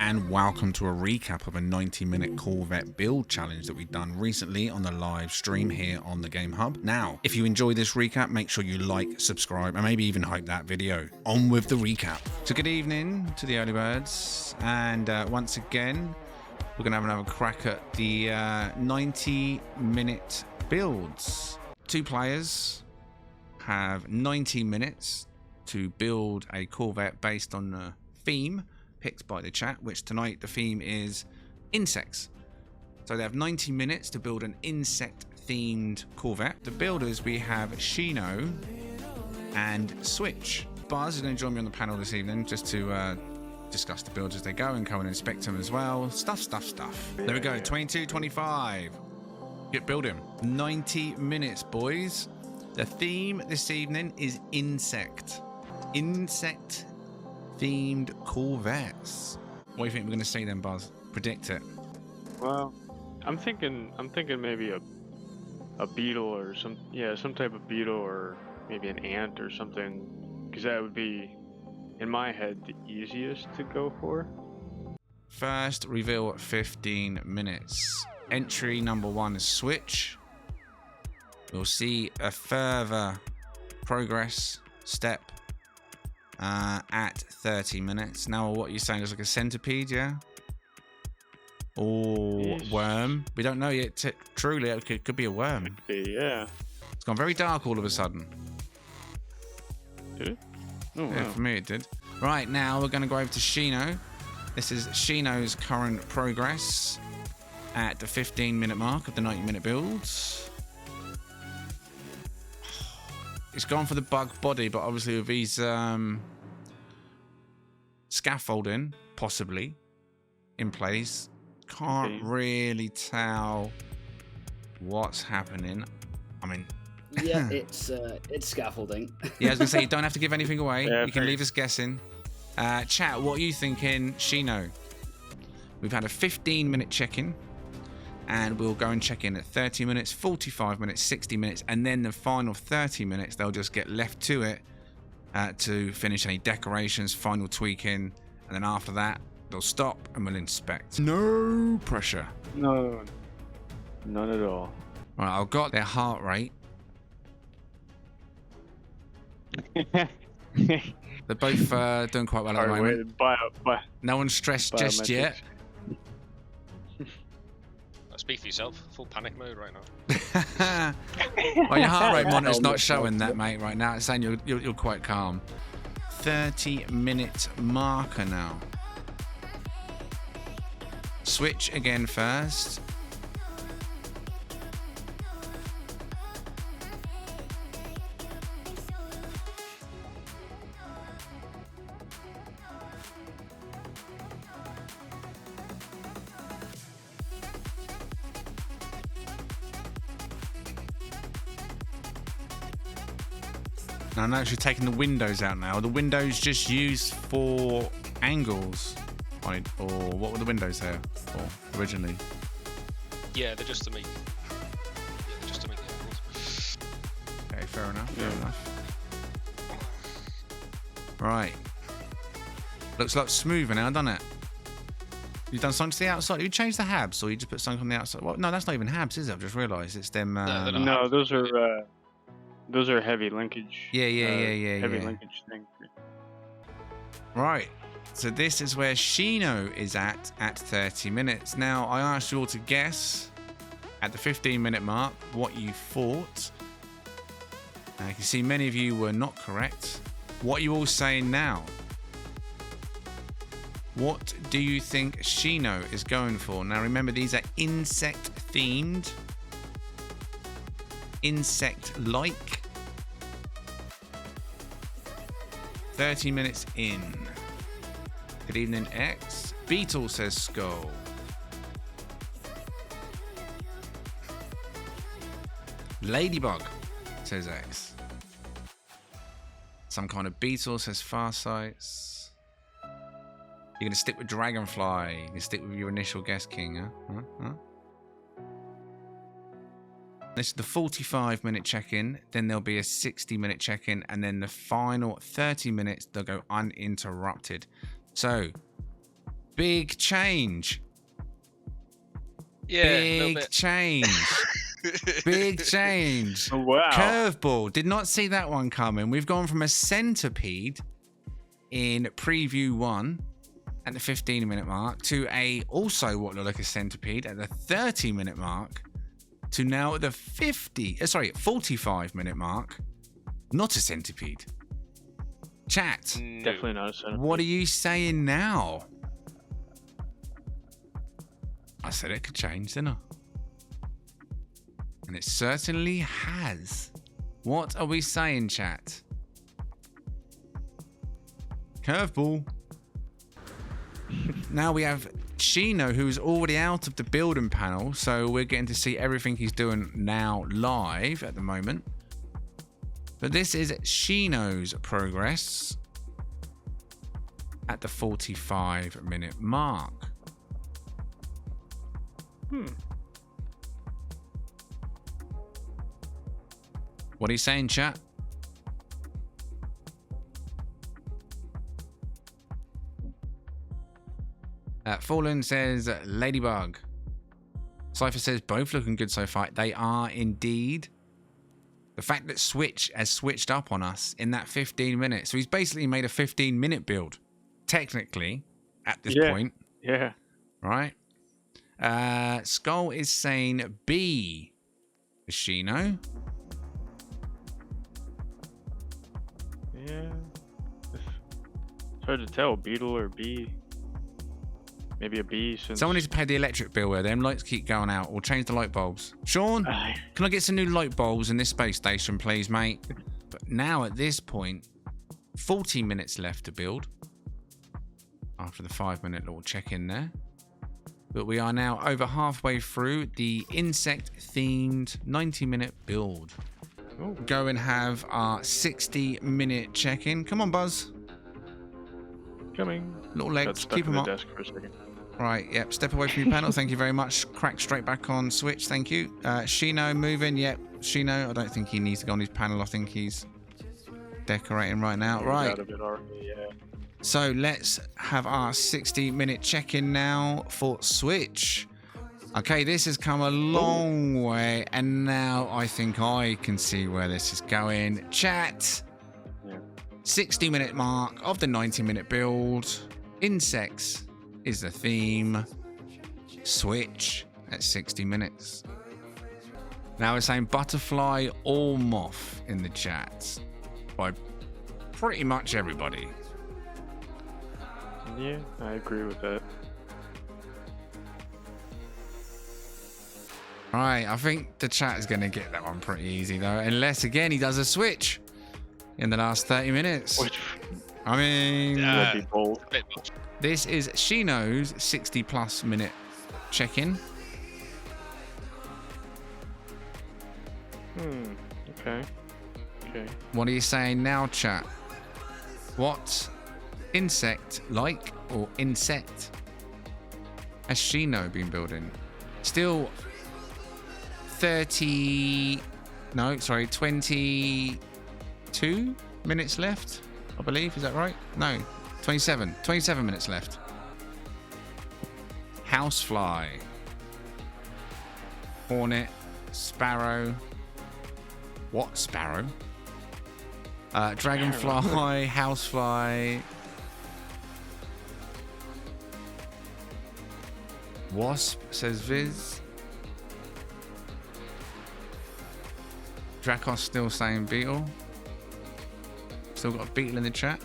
And welcome to a recap of a 90-minute Corvette build challenge that we've done recently on the live stream here on the Game Hub. Now, if you enjoy this recap, make sure you like, subscribe, and maybe even hype that video. On with the recap. So good evening to the early birds, and once again, we're going to have another crack at the 90-minute builds. Two players have 90 minutes to build a Corvette based on the theme picked by the chat, which tonight the theme is insects. So they have 90 minutes to build an insect themed Corvette. The builders, we have Shino and Switch. Buzz is going to join me on the panel this evening just to discuss the builds as they go and come and inspect them as well. Stuff. There we go, 22-25. Get building. 90 minutes, boys. The theme this evening is insect. Insect themed Corvettes. What do you think we're going to see then, Buzz? Predict it. Well, I'm thinking maybe a beetle or some type of beetle, or maybe an ant or something, because that would be, in my head, the easiest to go for. First reveal at 15 minutes. Entry number 1 is Switch. We'll see a further progress step at 30 minutes. Now, what you're saying is like a centipede, yeah? Or worm. We don't know yet. Truly, it could be a worm. Could be, yeah. It's gone very dark all of a sudden. Did it? Oh, yeah, wow. For me it did. Right, now we're going to go over to Shino. This is Shino's current progress at the 15-minute mark of the 90-minute builds. It's gone for the bug body, but obviously with these scaffolding possibly in place, can't really tell what's happening. I mean, yeah, it's scaffolding. Yeah, I was gonna say, you don't have to give anything away. Yeah, you can leave us guessing. Chat, what are you thinking, Shino? We've had a 15-minute check-in, and we'll go and check in at 30 minutes, 45 minutes, 60 minutes, and then the final 30 minutes, they'll just get left to it to finish any decorations, final tweaking, and then after that, they'll stop and we'll inspect. No pressure. No, none at all. Right, I've got their heart rate. They're both doing quite well at the moment. No one's stressed just yet. Speak for yourself. Full panic mode right now. Well, your heart rate monitor's not showing that, mate, right now. It's saying you're quite calm. 30-minute marker now. Switch again first. Now, I'm actually taking the windows out now. The windows just used for angles. Or what were the windows there for originally? Yeah, they're just to make. The angles. Okay, fair enough. Right. Looks like smoother now, doesn't it? You've done something to the outside. You changed the habs, or you just put something on the outside? Well, no, that's not even habs, is it? I've just realised it's them. No, those are heavy linkage. Yeah. Heavy linkage thing. Right. So this is where Shino is at 30 minutes. Now, I asked you all to guess at the 15-minute mark what you thought. I can see many of you were not correct. What are you all saying now? What do you think Shino is going for? Now, remember, these are insect-themed. Insect-like. 30 minutes in. Good evening, X. Beetle says skull. Ladybug says X. Some kind of beetle says Farsights. You're gonna stick with Dragonfly. You're gonna stick with your initial guess, King, huh? This is the 45-minute check-in, then there'll be a 60-minute check-in, and then the final 30 minutes, they'll go uninterrupted. So, Big change. Yeah, a little Big bit. change. Big change. Oh, wow. Curveball. Did not see that one coming. We've gone from a centipede in preview 1 at the 15-minute mark to a also what looked like a centipede at the 30-minute mark to now at the 45-minute mark. Not a centipede. Chat. No. Definitely not a centipede. What are you saying now? I said it could change, didn't I? And it certainly has. What are we saying, chat? Curveball. Now we have Shino, who's already out of the building panel, so we're getting to see everything he's doing now live at the moment. But this is Shino's progress at the 45-minute mark. What are you saying, chat? Fallen says Ladybug. Cypher says both looking good so far. They are indeed. The fact that Switch has switched up on us in that 15 minutes. So he's basically made a 15-minute build, technically, at this point. Yeah. Right? Skull is saying B for Shino. Yeah. It's hard to tell. Beetle or B. Maybe a B since... Someone needs to pay the electric bill where them lights keep going out, or change the light bulbs. Sean, can I get some new light bulbs in this space station, please, mate? But now at this point, 40 minutes left to build. After the 5-minute little check-in there. But we are now over halfway through the insect-themed 90-minute build. Oh. Go and have our 60-minute check-in. Come on, Buzz. Coming. Little Got legs, stuck keep in them the up. desk for a second. Right, yep, step away from your panel. Thank you very much. Crack straight back on Switch, thank you. Shino moving, yep. Shino, I don't think he needs to go on his panel. I think he's decorating right now. Right. Out of it already, yeah. So let's have our 60-minute check-in now for Switch. Okay, this has come a long way, and now I think I can see where this is going. Chat. Yeah. 60-minute mark of the 90-minute build. Insects is the theme. Switch at 60 minutes. Now we're saying butterfly or moth in the chat by pretty much everybody. Yeah, I agree with that. Right, I think the chat is going to get that one pretty easy though, unless again he does a switch in the last 30 minutes. Which I mean, would be bold. A bit much. this is Shino's 60+ minute check-in. Okay. Okay. What are you saying now, chat? What insect or insect has Shino been building? Still 22 minutes left, I believe. Is that right? No, 27 minutes left. Housefly, hornet, sparrow. What sparrow? Dragonfly, housefly, wasp, says Viz. Dracos still saying beetle. Still got a beetle in the chat.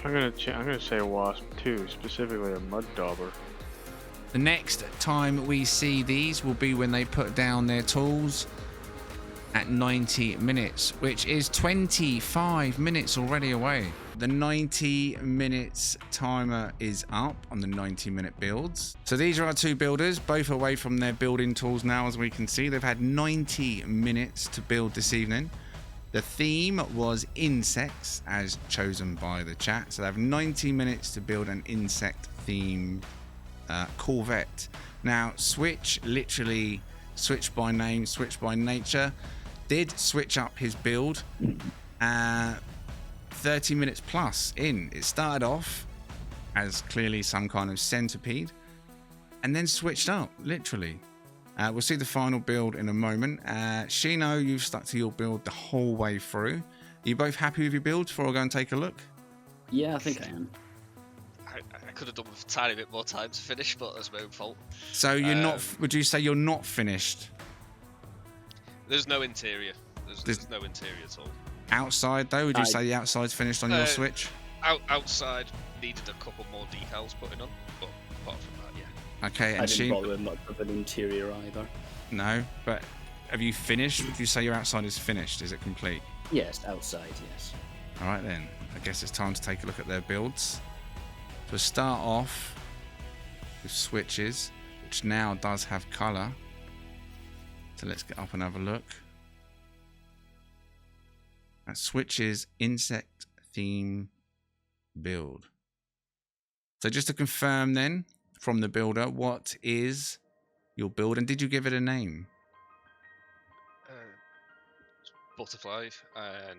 I'm gonna say a wasp too, specifically a mud dauber. The next time we see these will be when they put down their tools at 90 minutes, which is 25 minutes already away. The 90 minutes timer is up on the 90-minute builds. So these are our two builders, both away from their building tools now, as we can see. They've had 90 minutes to build this evening. The theme was insects, as chosen by the chat. So they have 90 minutes to build an insect-themed Corvette. Now, Switch, literally switch by name, switch by nature. did switch up his build 30 minutes plus in. It started off as clearly some kind of centipede and then switched up, literally. We'll see the final build in a moment. Shino, you've stuck to your build the whole way through. Are you both happy with your build before I go and take a look? Yeah, I think I am. I could have done with a tiny bit more time to finish, but that's my own fault. So you're not, would you say you're not finished? There's no interior. There's no interior at all. Outside though, would you say the outside's finished on your Switch? Outside needed a couple more decals putting on, but apart from that, yeah. Okay, and I didn't bother with much of an interior either. No, but have you finished? Would you say your outside is finished? Is it complete? Yes, outside, yes. All right then, I guess it's time to take a look at their builds. So start off with switches, which now does have color. So let's get up and have a look. That switches insect theme build. So just to confirm then, from the builder, what is your build, and did you give it a name? Butterfly, and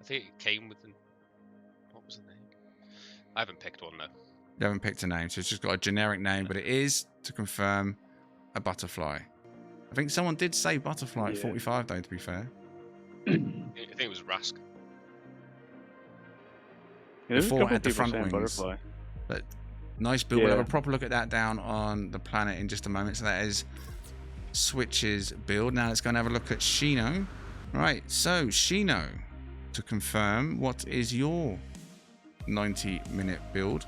I think it came with what was the name? I haven't picked one though. You haven't picked a name, so it's just got a generic name, but it is, to confirm, a butterfly. I think someone did say butterfly at 45 though, to be fair. I think it was Rask. Yeah, Before it had the people front saying wings. butterfly. But nice build. We'll have a proper look at that down on the planet in just a moment. So that is Switch's build. Now let's go and have a look at Shino. Right, so Shino, to confirm, what is your 90-minute build?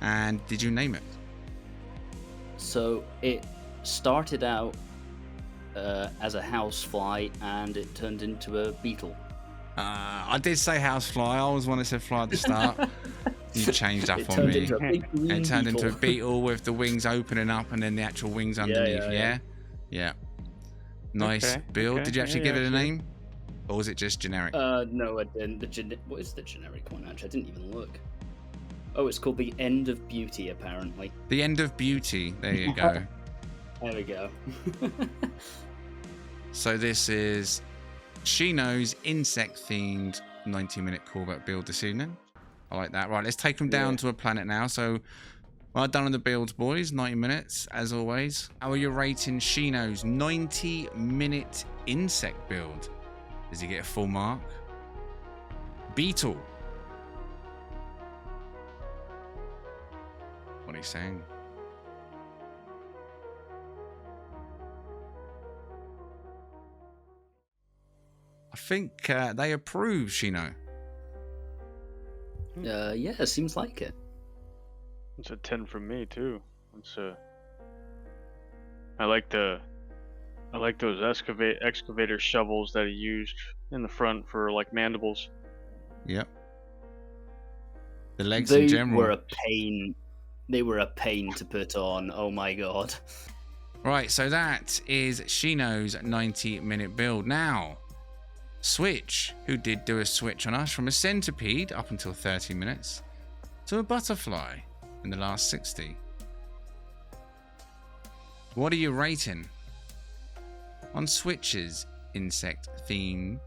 And did you name it? So it started out as a housefly and it turned into a beetle. I did say housefly. I always wanted to say fly at the start. You changed up It on turned me. into a big green It turned into a beetle. beetle with the wings opening up and then the actual wings underneath. Yeah. Nice Okay, build. okay, Did you actually yeah, give it a actually. name? Or was it just generic? No, I didn't. What is the generic one, actually? I didn't even look. Oh, it's called The End of Beauty, apparently. The End of Beauty. There you go. There we go. So this is Shino's insect-themed 90-minute Corvette build this evening. I like that. Right, let's take them down to a planet now. So, well done on the builds, boys. 90 minutes, as always. How are you rating Shino's 90-minute insect build? Does he get a full mark? Beetle. What are you saying? I think they approve, Shino. Yeah, seems like it. It's a 10 from me too. It's I like those excavator shovels that he used in the front for like mandibles. Yep. The legs They in general. were a pain. They were a pain to put on. Oh my god. Right, so that is Shino's 90-minute build. Now, Switch, who did do a switch on us from a centipede up until 30 minutes to a butterfly in the last 60. What are you rating on Switch's insect theme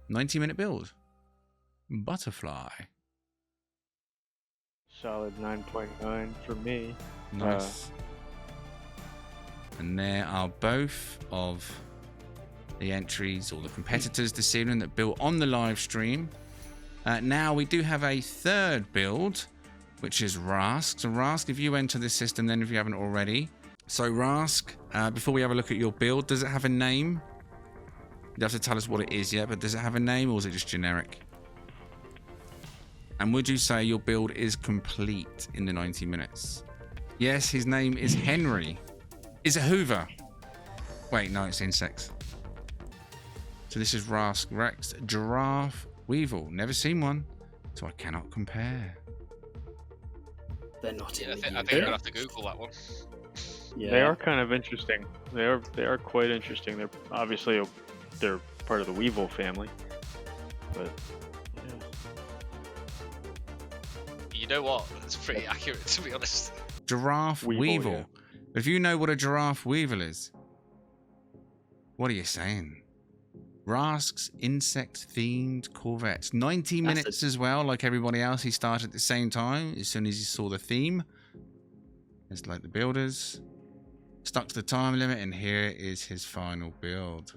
90-minute build? Butterfly. Solid 9.9 for me. Nice. And there are both of the entries or the competitors this evening that built on the live stream. Now we do have a third build, which is Rask. So Rask, if you enter this system then, if you haven't already. So Rask, before we have a look at your build, does it have a name? You don't have to tell us what it is yet, but does it have a name or is it just generic? And would you say your build is complete in the 90 minutes? Yes, his name is Henry. Is it Hoover? Wait, no, it's insects. So this is Rask Rex, Giraffe Weevil. Never seen one, so I cannot compare. They're not in I the think UK. you're gonna have to Google that one. Yeah. They are kind of interesting. They are quite interesting. They're obviously they're part of the Weevil family, but yeah. You know what? That's pretty accurate, to be honest. Giraffe Weevil. Yeah. If you know what a giraffe weevil is, What are you saying? Rask's insect-themed Corvettes. 90 minutes as well, like everybody else. He started at the same time as soon as he saw the theme. It's like the builders. Stuck to the time limit, and here is his final build.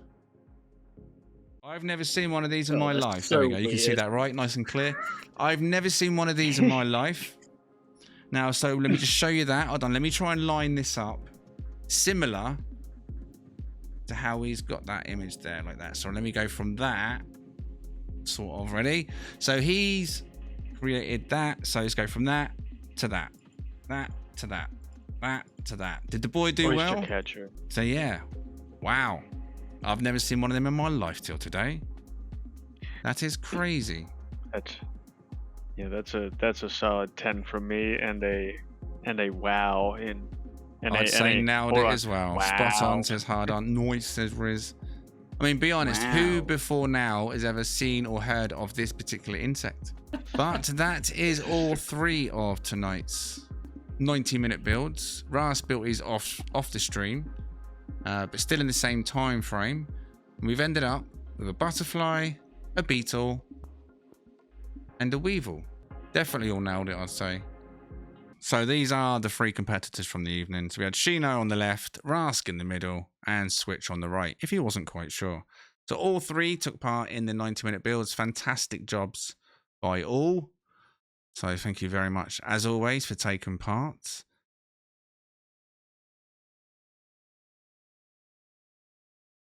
I've never seen one of these in my life. There we go. You can see that right, nice and clear. I've never seen one of these in my life. Now, so let me just show you that. Hold on, let me try and line this up. Similar to how he's got that image there, like that. So let me go from that, sort of, ready? So he's created that. So let's go from that to that, that to that, that to that. Did the boy do well? Catcher. So yeah, wow. I've never seen one of them in my life till today. That is crazy. That's a solid 10 from me, and a wow in. I'd say nailed it as well. Wow. Spot on, says Hard On. Noise, says Riz. I mean, be honest, who before now has ever seen or heard of this particular insect? But that is all 3 of tonight's 90-minute builds. Rask built his off the stream, but still in the same time frame. And we've ended up with a butterfly, a beetle, and a weevil. Definitely all nailed it, I'd say. So these are the 3 competitors from the evening. So we had Shino on the left, Rask in the middle, and Switch on the right, if he wasn't quite sure. So all 3 took part in the 90-minute builds. Fantastic jobs by all. So thank you very much, as always, for taking part.